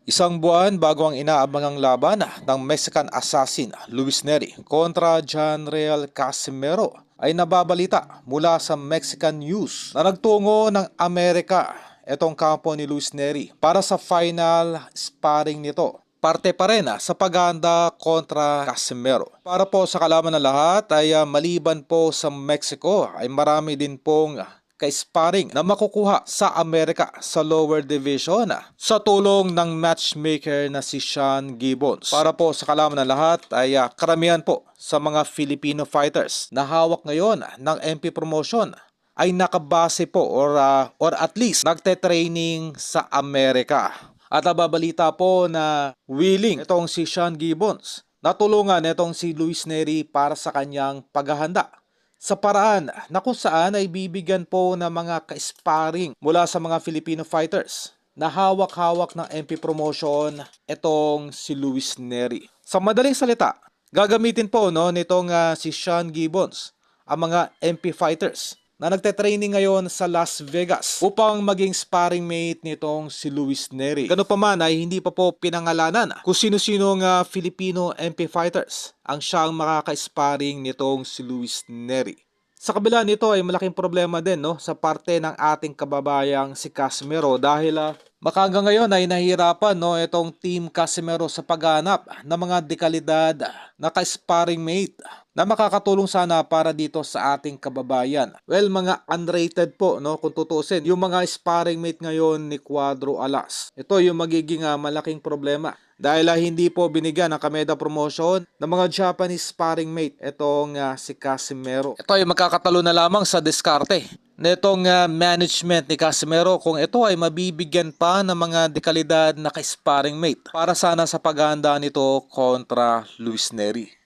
Isang buwan bago ang inaabangang laban ng Mexican assassin Luis Neri kontra Janreal Casimero ay nababalita mula sa Mexican News na nagtungo ng Amerika itong kampo ni Luis Neri para sa final sparring nito. Parte pa rin sa paghahanda kontra Casimero. Para po sa kalaman ng lahat ay maliban po sa Mexico ay marami din pong ka-sparring na makukuha sa Amerika sa lower division sa tulong ng matchmaker na si Sean Gibbons. Para po sa kalaman ng lahat ay karamihan po sa mga Filipino fighters na hawak ngayon ng MP Promotion ay nakabase po or at least nagte-training sa Amerika. At nababalita po na willing itong si Sean Gibbons na tulungan itong si Luis Neri para sa kanyang paghahanda sa paraan na kung saan ay bibigyan po ng mga ka-sparring mula sa mga Filipino fighters na hawak-hawak ng MP Promotion itong si Luis Neri. Sa madaling salita, gagamitin po nitong si Sean Gibbons ang mga MP fighters na nagte-training ngayon sa Las Vegas upang maging sparring mate nitong si Luis Neri. Gano'n pa man ay hindi pa po pinangalanan kung sino-sinong Filipino MP fighters ang siyang makaka-sparring nitong si Luis Neri. Sa kabila nito ay malaking problema din sa parte ng ating kababayang si Casimero dahil hanggang ngayon ay nahihirapan itong Team Casimero sa paghanap ng mga dekalidad na ka-sparring mate na makakatulong sana para dito sa ating kababayan. Well, mga unrated po kung tutusin. Yung mga sparring mate ngayon ni Cuadro Alas. Ito yung magiging malaking problema. Dahil hindi po binigyan ng Kameda Promotion ng mga Japanese sparring mate itong si Casimero. Ito ay magkakatalo na lamang sa diskarte nitong management ni Casimero kung ito ay mabibigyan pa ng mga dekalidad na ka-sparring mate para sana sa paghahanda nito kontra Luis Neri.